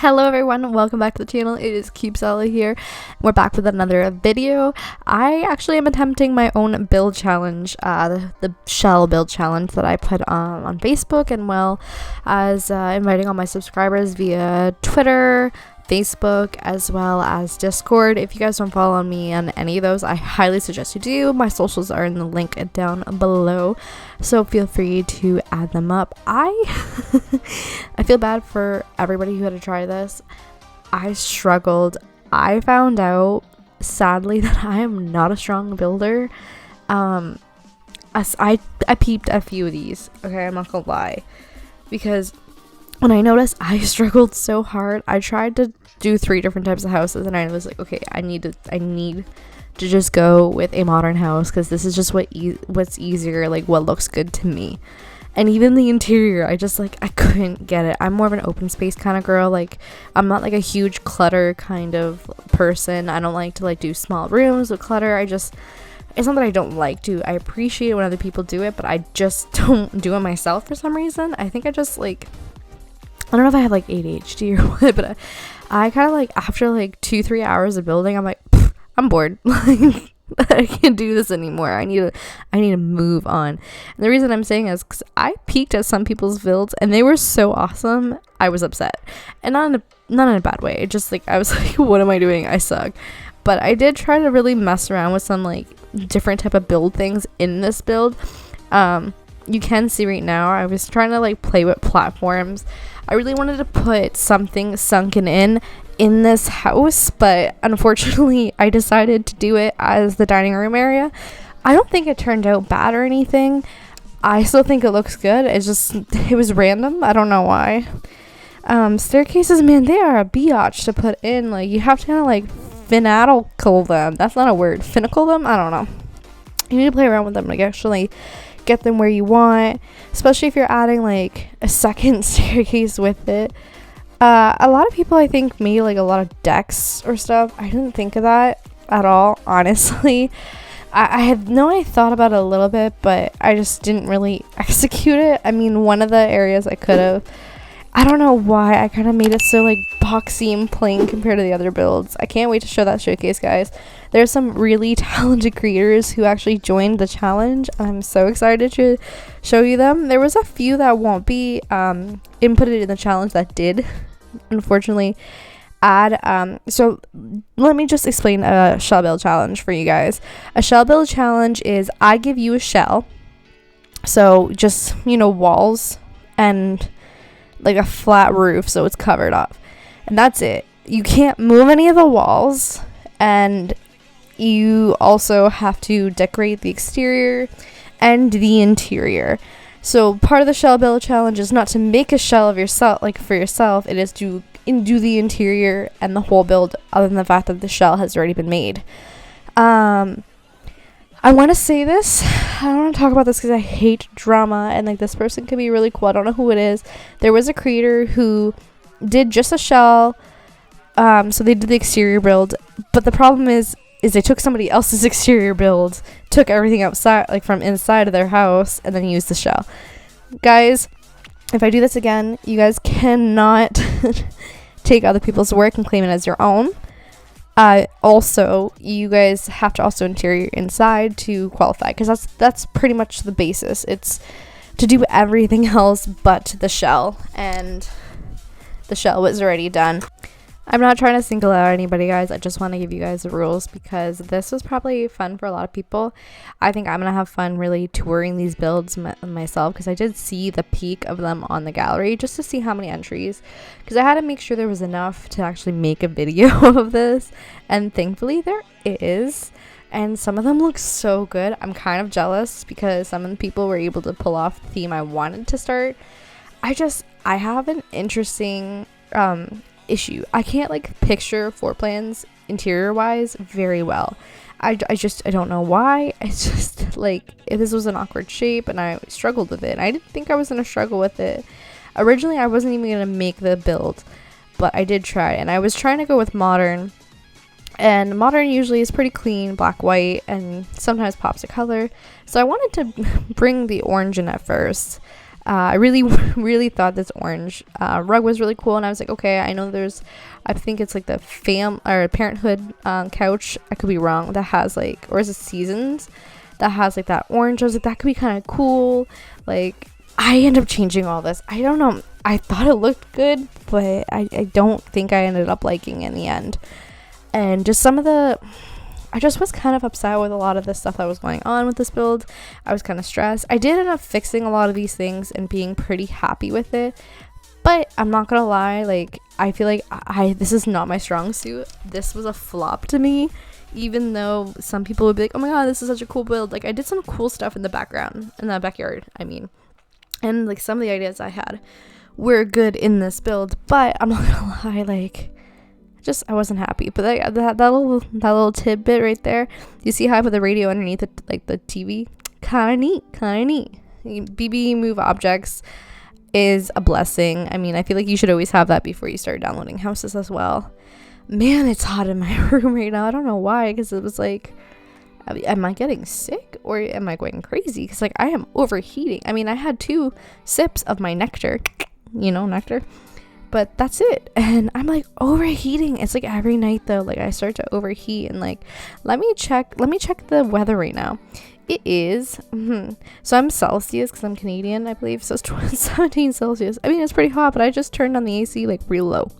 Hello everyone, welcome back to the channel. It is Keepsella here. We're back with another video. I actually am attempting my own build challenge, the shell build challenge that I put on Facebook, and well as inviting all my subscribers via Twitter, Facebook, as well as Discord. If you guys don't follow me on any of those, I highly suggest you do. My socials are in the link down below, so feel free to add them up. I feel bad for everybody who had to try this. I struggled. I found out sadly that I am not a strong builder. As I peeped a few of these, okay, I'm not gonna lie, because when I noticed I struggled so hard, I tried to do 3 different types of houses, and I was like, okay, I need to just go with a modern house, because this is just what's easier, like what looks good to me. And even the interior, I couldn't get it. I'm more of an open space kind of girl. Like, I'm not like a huge clutter kind of person. I don't like to do small rooms with clutter. It's not that I don't like to. I appreciate it when other people do it, but I just don't do it myself for some reason. I think I just I don't know if I have ADHD or what, but I kind of after 2-3 hours of building, I'm I'm bored. I can't do this anymore. I need to move on. And the reason I'm saying is because I peeked at some people's builds and they were so awesome. I was upset, and not in a bad way. It just I was like, what am I doing? I suck. But I did try to really mess around with some different type of build things in this build. You can see right now I was trying to play with platforms. I really wanted to put something sunken in this house, but unfortunately I decided to do it as the dining room area. I don't think it turned out bad or anything. I still think it looks good. It was random. I don't know why. Staircases, man, they are a biatch to put in. You have to kind of finacle them. That's not a word. Finacle them? I don't know. You need to play around with them, actually get them where you want, especially if you're adding a second staircase with it. A lot of people I think made a lot of decks or stuff. I didn't think of that at all, honestly. I thought about it a little bit, but I just didn't really execute it. I mean, one of the areas I could have, I don't know why I kind of made it so boxy and plain compared to the other builds. I can't wait to show that showcase, guys. There's some really talented creators who actually joined the challenge. I'm so excited to show you them. There was a few that won't be inputted in the challenge that did, unfortunately, add. So let me just explain a shell build challenge for you guys. A shell build challenge is I give you a shell, so just walls and a flat roof, so it's covered up, and that's it. You can't move any of the walls, and you also have to decorate the exterior and the interior. So part of the shell build challenge is not to make a shell of yourself, for yourself. It is to do the interior and the whole build, other than the fact that the shell has already been made. I want to say this. I don't want to talk about this because I hate drama, and this person could be really cool. I don't know who it is. There was a creator who did just a shell, so they did the exterior build, but the problem is they took somebody else's exterior build, took everything outside, from inside of their house, and then used the shell. Guys, if I do this again, you guys cannot take other people's work and claim it as your own. Also, you guys have to also interior inside to qualify, because that's pretty much the basis. It's to do everything else but the shell, and the shell was already done. I'm not trying to single out anybody, guys. I just want to give you guys the rules, because this was probably fun for a lot of people. I think I'm gonna have fun really touring these builds myself, because I did see the peak of them on the gallery just to see how many entries, because I had to make sure there was enough to actually make a video of this, and thankfully there is, and some of them look so good. I'm kind of jealous because some of the people were able to pull off the theme I wanted to start. I have an interesting issue. I can't picture floor plans interior wise very well. I don't know why. It's just if this was an awkward shape, and I struggled with it. I didn't think I was gonna struggle with it. Originally I wasn't even gonna make the build, but I did try, and I was trying to go with modern, and modern usually is pretty clean, black, white, and sometimes pops a color. So I wanted to bring the orange in at first. I really really thought this orange rug was really cool, and I was like, okay, I know there's, I think it's like the parenthood couch, I could be wrong, that has like, or is it seasons, that has like that orange. I was like, that could be kind of cool. Like, I end up changing all this. I don't know, I thought it looked good, but I don't think I ended up liking it in the end. And just I just was kind of upset with a lot of the stuff that was going on with this build. I was kind of stressed. I did end up fixing a lot of these things and being pretty happy with it. But I'm not gonna lie, like, I feel like this is not my strong suit. This was a flop to me, even though some people would be like, oh my god, this is such a cool build. Like, I did some cool stuff in the background, in the backyard, I mean. And, like, some of the ideas I had were good in this build. But I'm not gonna lie, like, I wasn't happy. But that little tidbit right there, you see how I put the radio underneath it, like the TV? Kind of neat. BB move objects is a blessing. I mean, I feel like you should always have that before you start downloading houses as well. Man, it's hot in my room right now. I don't know why, because it was like, am I getting sick or am I going crazy? Because, like, I am overheating. I mean, I had 2 sips of my nectar, nectar. But that's it, and I'm like overheating. It's like every night though, like I start to overheat. And like, let me check the weather right now. It is so I'm Celsius because I'm Canadian, I believe, so it's 17 Celsius. I mean, it's pretty hot, but I just turned on the AC like real low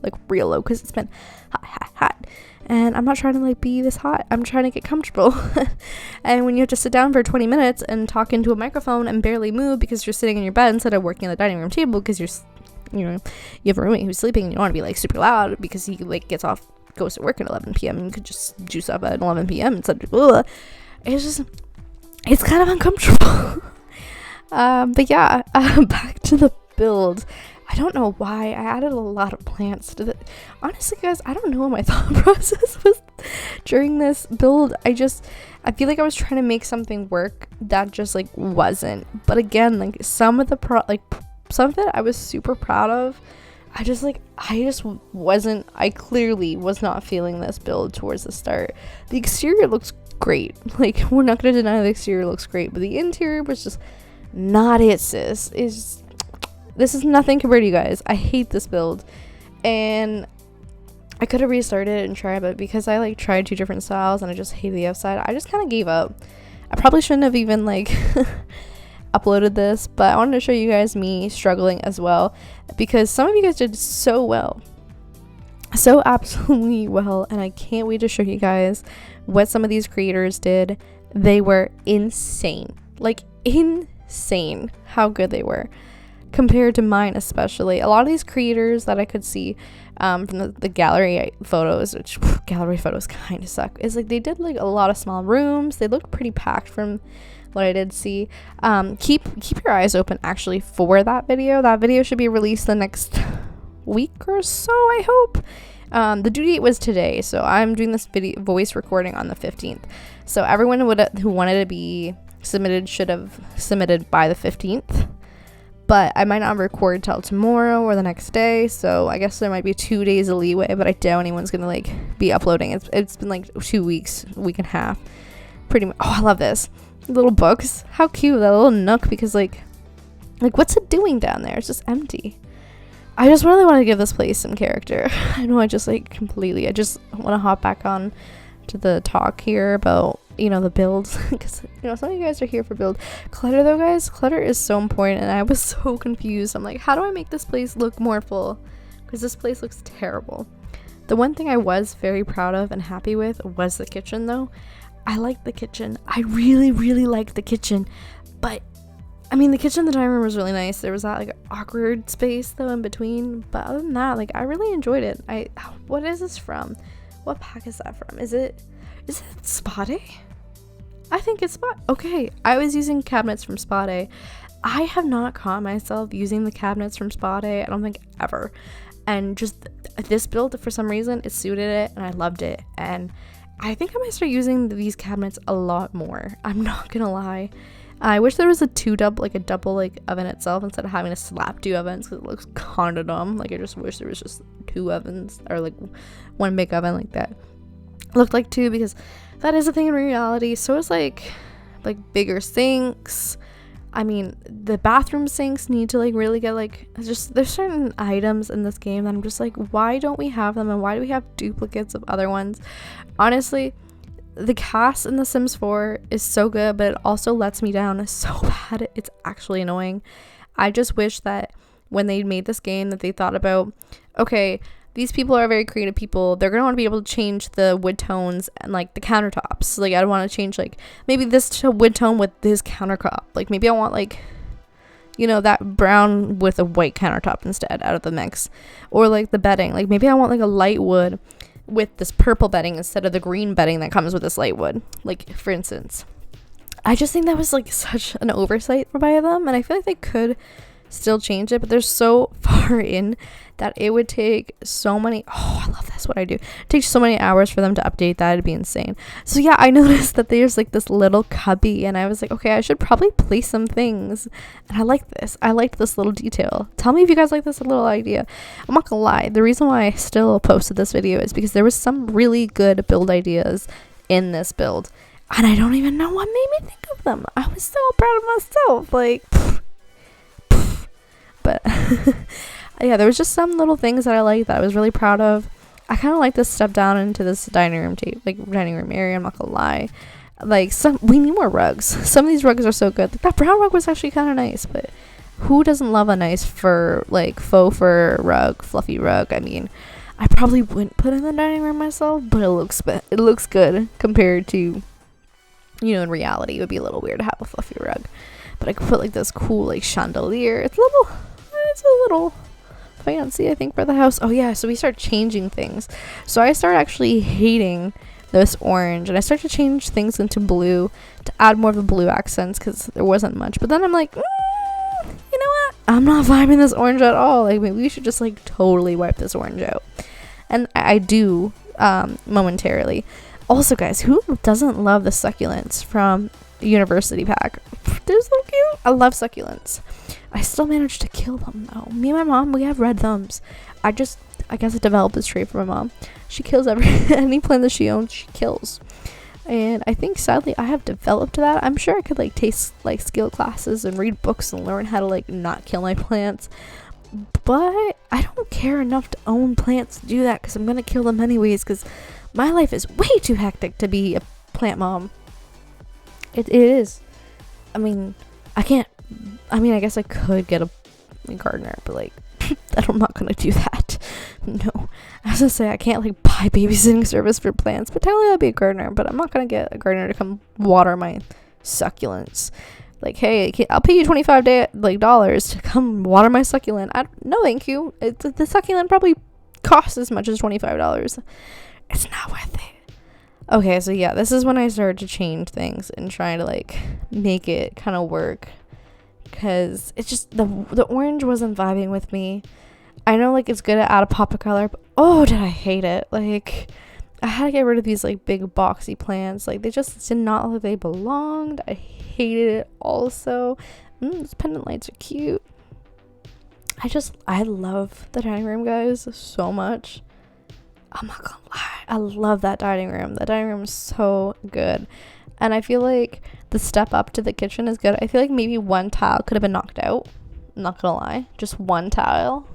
because it's been hot, and I'm not trying to like be this hot. I'm trying to get comfortable. And when you have to sit down for 20 minutes and talk into a microphone and barely move because you're sitting in your bed instead of working at the dining room table because you have a roommate who's sleeping and you don't want to be like super loud because he like goes to work at 11 p.m. and you could just juice up at 11 p.m. instead of it's kind of uncomfortable. But yeah, back to the build. I don't know why I added a lot of plants to honestly, guys, I don't know what my thought process was during this build. I feel like I was trying to make something work that just like wasn't. But again, like some of it I was super proud of. I clearly was not feeling this build towards the start. The exterior looks great. Like, we're not gonna deny the exterior looks great, but the interior was just not it, sis. This is nothing compared to you guys. I hate this build. And I could have restarted it and tried, but because I like tried 2 different styles and I just hated the outside, I just kind of gave up. I probably shouldn't have even like uploaded this, but I wanted to show you guys me struggling as well, because some of you guys did so absolutely well, and I can't wait to show you guys what some of these creators did. They were insane, like insane how good they were compared to mine. Especially a lot of these creators that I could see from the gallery photos, which gallery photos kind of suck, is like they did like a lot of small rooms. They looked pretty packed from what I did see. Keep your eyes open actually for that video. That video should be released the next week or so, I hope. The due date was today, so I'm doing this voice recording on the 15th. So everyone who wanted to be submitted should have submitted by the 15th. But I might not record till tomorrow or the next day, so I guess there might be 2 days of leeway, but I doubt anyone's gonna like be uploading. It's been like 2 weeks, a week and a half. Pretty much. Oh, I love this. Little books. How cute, that little nook, because like what's it doing down there? It's just empty. I just really want to give this place some character. I know I just want to hop back on to the talk here about, the builds, because some of you guys are here for build. Clutter though, guys, clutter is so important, and I was so confused. I'm like, how do I make this place look more full? Because this place looks terrible. The one thing I was very proud of and happy with was the kitchen though. I liked the kitchen. I really, really liked the kitchen. But, I mean, the kitchen, the dining room was really nice. There was that, like, awkward space, though, in between. But other than that, like, I really enjoyed it. What is this from? What pack is that from? Is it Spade? I think it's Spade. Okay, I was using cabinets from Spade. I have not caught myself using the cabinets from Spade, I don't think ever. And just this build, for some reason, it suited it, and I loved it. And I think I might start using these cabinets a lot more. I'm not gonna lie. I wish there was a double oven itself instead of having to slap 2 ovens, because it looks kind of dumb. Like, I just wish there was just 2 ovens, or like 1 big oven like that. It looked like 2, because that is a thing in reality. So it's like bigger sinks, I mean, the bathroom sinks need to like really get like, just there's certain items in this game that I'm just like, why don't we have them, and why do we have duplicates of other ones? Honestly, the cast in The Sims 4 is so good, but it also lets me down so bad. It's actually annoying. I just wish that when they made this game that they thought about, okay, these people are very creative people. They're gonna want to be able to change the wood tones and like the countertops. Like, I want to change like maybe this to wood tone with this countertop. Like, maybe I want like, you know, that brown with a white countertop instead out of the mix. Or like the bedding. Like, maybe I want like a light wood with this purple bedding instead of the green bedding that comes with this light wood. Like, for instance, I just think that was like such an oversight by them, and I feel like they could still change it, but they're so far in that it would take so many, oh, I love this, what I do, it takes so many hours for them to update that. It'd be insane. So yeah, I noticed that there's like this little cubby, and I was like, okay, I should probably place some things, and I like this little detail. Tell me if you guys like this little idea. I'm not gonna lie, the reason why I still posted this video is because there was some really good build ideas in this build, and I don't even know what made me think of them. I was so proud of myself, like but yeah, there was just some little things that I liked that I was really proud of. I kind of like this step down into this dining room area, I'm not gonna lie. Like, we need more rugs. Some of these rugs are so good. Like, that brown rug was actually kind of nice, but who doesn't love a nice fur, like faux fur rug, fluffy rug? I mean, I probably wouldn't put it in the dining room myself, but it looks good compared to, you know, in reality it would be a little weird to have a fluffy rug. But I could put like this cool like chandelier. It's a little fancy, I think, for the house. Oh yeah, so we start changing things. So I started actually hating this orange, and I started to change things into blue to add more of the blue accents because there wasn't much. But then I'm like, you know what? I'm not vibing this orange at all. Like, maybe we should just like totally wipe this orange out. And I do momentarily. Also, guys, who doesn't love the succulents from University Pack? They're so cute. I love succulents. I still managed to kill them though. Me and my mom, we have red thumbs. I guess I developed this trait from my mom. She kills any plant that she owns, she kills. And I think sadly I have developed that. I'm sure I could like take like skill classes and read books and learn how to like not kill my plants. But I don't care enough to own plants to do that, because I'm gonna kill them anyways, because my life is way too hectic to be a plant mom. It is. I mean, I guess I could get a gardener, but like, I'm not gonna do that. No. I was gonna say, I can't like buy babysitting service for plants, but technically I'll be a gardener, but I'm not gonna get a gardener to come water my succulents. Like, hey, I'll pay you $25 to come water my succulent. No, thank you. The succulent probably costs as much as $25. It's not worth it. Okay, so yeah, this is when I started to change things and try to like make it kind of work, because it's just the orange wasn't vibing with me. I know like it's good to add a pop of color, but oh, did I hate it. Like, I had to get rid of these like big boxy plants. Like, they just did not look like they belonged. I hated it also. These pendant lights are cute. I love the dining room, guys, so much. I'm not gonna lie, I love that dining room. The dining room is so good. And I feel like the step up to the kitchen is good. I feel like maybe one tile could have been knocked out. I'm not gonna lie, just one tile,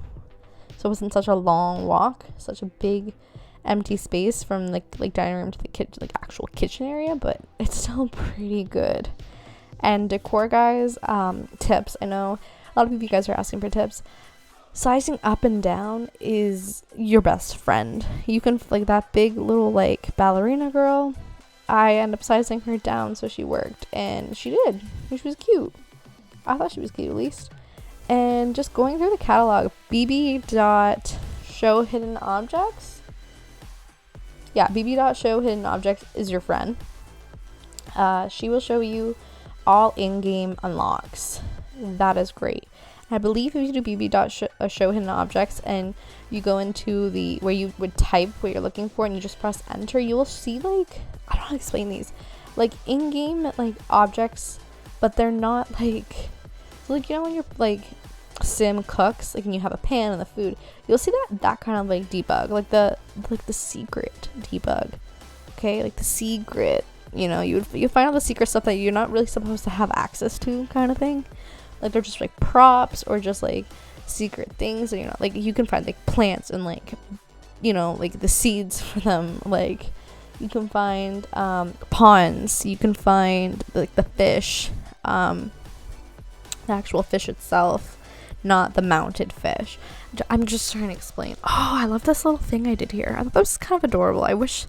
so it wasn't such a long walk, such a big empty space from the like dining room to the kitchen, like actual kitchen area. But it's still pretty good. And decor, guys, tips. I know a lot of you guys are asking for tips. Sizing up and down is your best friend. You can, like, that big little like ballerina girl, I end up sizing her down so she worked, and she did. She was cute. I thought she was cute, at least. And just going through the catalog, bb.show hidden objects. Yeah, bb.show hidden objects is your friend. She will show you all in-game unlocks. That is great. I believe if you do bb.show hidden objects and you go into the where you would type what you're looking for and you just press enter, you will see, like, I don't know how to explain these, like in-game like objects, but they're not like, so like, you know when you're like sim cooks, like, and you have a pan and the food, you'll see that kind of like debug, like the secret debug, okay, like the secret you know, you find all the secret stuff that you're not really supposed to have access to, kind of thing. Like they're just like props or just like secret things, and you know, like you can find like plants and like, you know, like the seeds for them. Like you can find ponds, you can find like the fish, the actual fish itself, not the mounted fish. I'm just trying to explain. Oh, I love this little thing I did here. I thought that was kind of adorable. I wish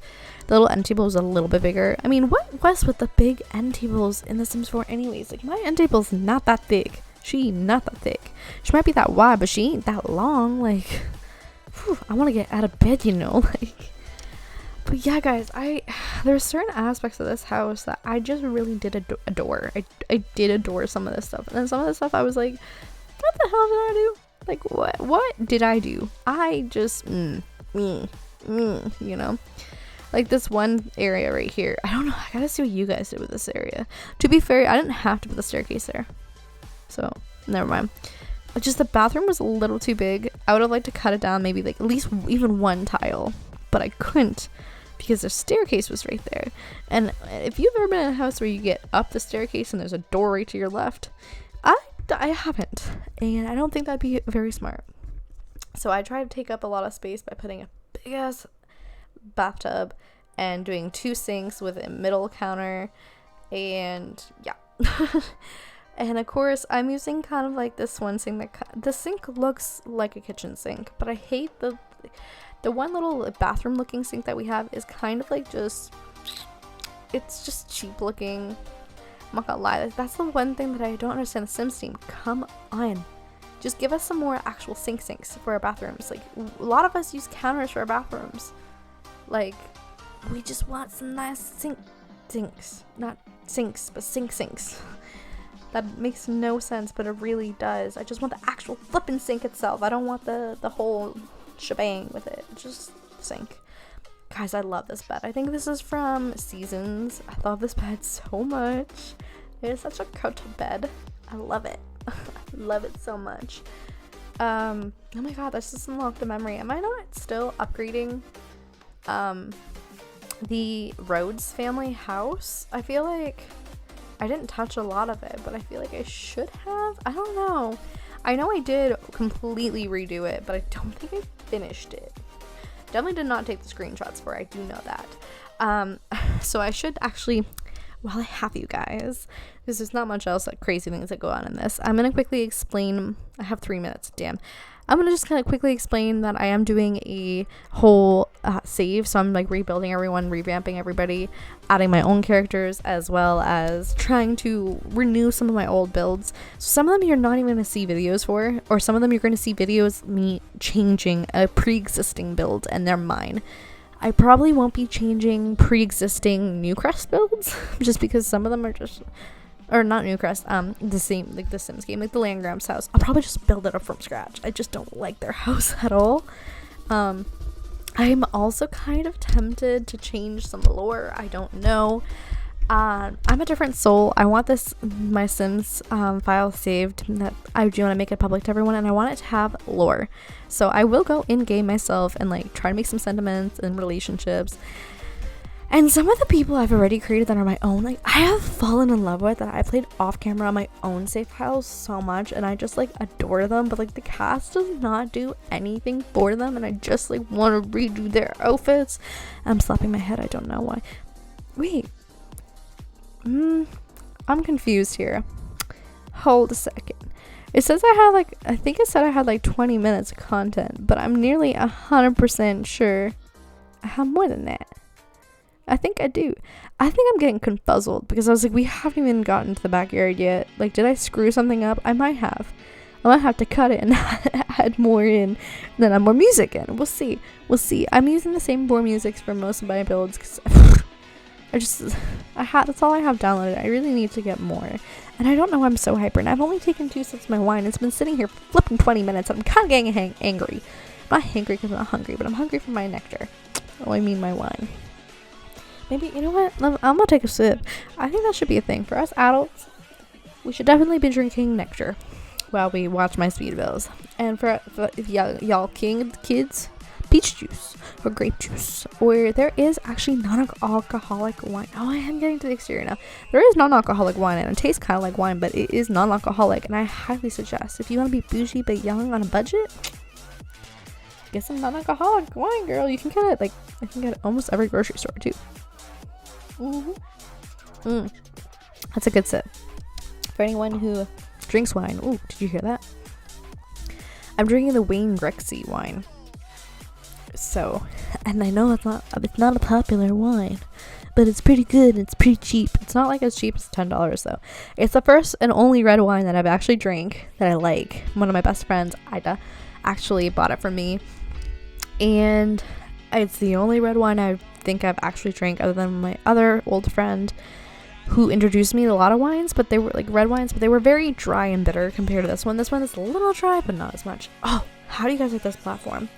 the little end table was a little bit bigger. I mean, what was with the big end tables in The Sims 4 anyways? Like, my end table's not that thick. She ain't not that thick. She might be that wide, but she ain't that long. Like, whew, I want to get out of bed, you know? Like, but yeah, guys, there's certain aspects of this house that I just really did adore. I did adore some of this stuff. And then some of the stuff I was like, what the hell did I do? Like, what did I do? I just, you know? Like this one area right here. I don't know. I gotta see what you guys did with this area. To be fair, I didn't have to put the staircase there. So, never mind. Just the bathroom was a little too big. I would have liked to cut it down maybe like at least even one tile. But I couldn't because the staircase was right there. And if you've ever been in a house where you get up the staircase and there's a door right to your left, I haven't. And I don't think that'd be very smart. So I tried to take up a lot of space by putting a big ass bathtub and doing 2 sinks with a middle counter, and yeah. And of course I'm using kind of like this one sink that the sink looks like a kitchen sink, but I hate the one little bathroom looking sink that we have is kind of like it's just cheap looking. I'm not gonna lie, that's the one thing that I don't understand. The Sims team, come on, just give us some more actual sinks for our bathrooms. Like, a lot of us use counters for our bathrooms. Like, we just want some nice sinks. Not sinks, but sinks. That makes no sense, but it really does. I just want the actual flippin' sink itself. I don't want the whole shebang with it. Just sink. Guys, I love this bed. I think this is from Seasons. I love this bed so much. It is such a coat bed. I love it. I love it so much. Oh my god, that's just unlocked a memory. Am I not still upgrading the Rhodes family house? I feel like I didn't touch a lot of it, but I feel like I should have. I don't know. I know I did completely redo it, but I don't think I finished it. Definitely did not take the screenshots for it. I do know that. So I should actually, while I have you guys, because there's not much else like crazy things that go on in this, I'm gonna quickly explain. I have 3 minutes. Damn. I'm gonna just kind of quickly explain that I am doing a whole save. So I'm like rebuilding everyone, revamping everybody, adding my own characters, as well as trying to renew some of my old builds. So some of them you're not even gonna see videos for, or some of them you're gonna see videos me changing a pre-existing build, and they're mine. I probably won't be changing pre-existing Newcrest builds, just because some of them are just, or not Newcrest, the same, like the Sims game, like the Landgram's house. I'll probably just build it up from scratch. I just don't like their house at all. I'm also kind of tempted to change some lore. I don't know. I'm a different soul. I want my Sims file saved. That I do want to make it public to everyone, and I want it to have lore. So I will go in game myself and like try to make some sentiments and relationships. And some of the people I've already created that are my own, like I have fallen in love with, that I played off camera on my own save files so much, and I just like adore them, but like the cast does not do anything for them, and I just like want to redo their outfits. I'm slapping my head. I don't know why. Wait. I'm confused here. Hold a second. It says I think it said I had like 20 minutes of content, but I'm nearly 100% sure I have more than that. I think I do. I think I'm getting confuzzled because I was like, we haven't even gotten to the backyard yet. Like, did I screw something up? I might have. I might have to cut it and add more in, and then add more music in. We'll see. I'm using the same board musics for most of my builds because that's all I have downloaded. I really need to get more. And I don't know why I'm so hyper. And I've only taken 2 sips of my wine. It's been sitting here flipping 20 minutes. And I'm kind of getting angry. I'm not hangry because I'm not hungry, but I'm hungry for my nectar. Oh, I mean my wine. Maybe, you know what? I'm gonna take a sip. I think that should be a thing. For us adults, we should definitely be drinking nectar while we watch my speed bills. And for y'all kids, peach juice or grape juice, or there is actually non-alcoholic wine. Oh, I am getting to the exterior now. There is non-alcoholic wine, and it tastes kind of like wine, but it is non-alcoholic, and I highly suggest, if you want to be bougie but young on a budget, get some non-alcoholic wine, girl. You can get it, like, I can get it almost every grocery store too. That's a good sip for anyone who drinks wine. Ooh, did you hear that? I'm drinking the Wayne Gretzky wine. So, and I know it's not a popular wine, but it's pretty good. It's pretty cheap. It's not like as cheap as $10 though. It's the first and only red wine that I've actually drank that I like. One of my best friends, Ida, actually bought it for me, and it's the only red wine I think I've actually drank, other than my other old friend who introduced me to a lot of wines, but they were like red wines, but they were very dry and bitter compared to this one. This one is a little dry, but not as much. Oh, how do you guys like this platform?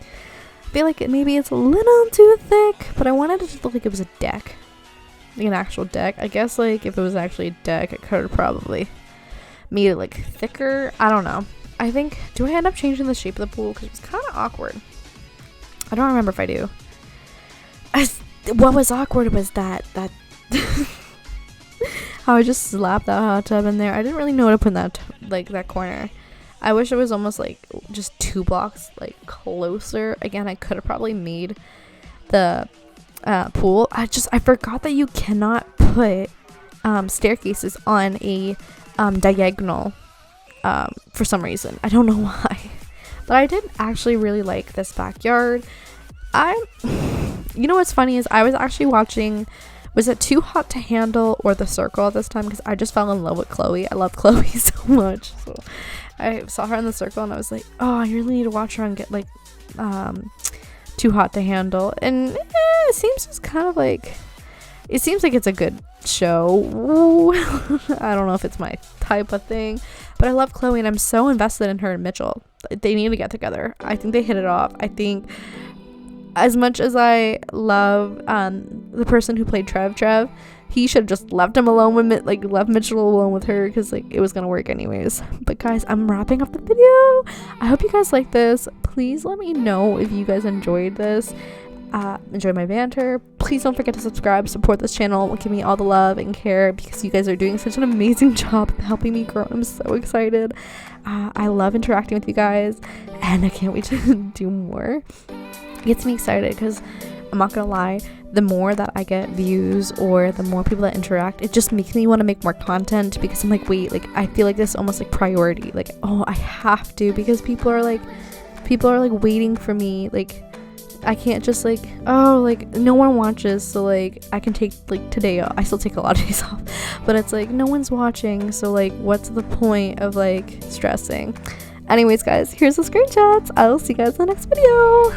I feel like maybe it's a little too thick, but I wanted it to look like it was a deck, like an actual deck. I guess like if it was actually a deck, I could have probably made it like thicker. I don't know. I think, do I end up changing the shape of the pool? Because it was kind of awkward. I don't remember if I do. What was awkward was that how I just slapped that hot tub in there. I didn't really know what to put in that that corner. I wish it was almost like just 2 blocks like closer. Again, I could have probably made the pool. I forgot that you cannot put staircases on a diagonal for some reason. I don't know why, but I did actually really like this backyard. You know what's funny is I was actually watching, was it Too Hot to Handle or The Circle at this time, because I just fell in love with Chloe. I love Chloe so much, so I saw her in The Circle and I was like, oh, I really need to watch her and get like Too Hot to Handle, and it seems just kind of like, it seems like it's a good show. I don't know if it's my type of thing, but I love Chloe and I'm so invested in her and Mitchell. They need to get together. I think they hit it off. I think as much as I love the person who played Trev, he should have just left him alone with left Mitchell alone with her, because like it was gonna work anyways. But guys, I'm wrapping up the video. I hope you guys like this. Please let me know if you guys enjoyed this. Enjoy my banter. Please don't forget to subscribe, support this channel, give me all the love and care, because you guys are doing such an amazing job helping me grow. I'm so excited. I love interacting with you guys, and I can't wait to do more. It gets me excited because I'm not gonna lie, the more that I get views or the more people that interact, it just makes me want to make more content, because I'm like, wait, like I feel like this is almost like priority, like, oh, I have to, because people are like waiting for me. Like I can't just like, oh, like no one watches, so like I can take like today off. I still take a lot of days off, but it's like no one's watching, so like what's the point of like stressing? Anyways guys, here's the screenshots. I'll see you guys in the next video.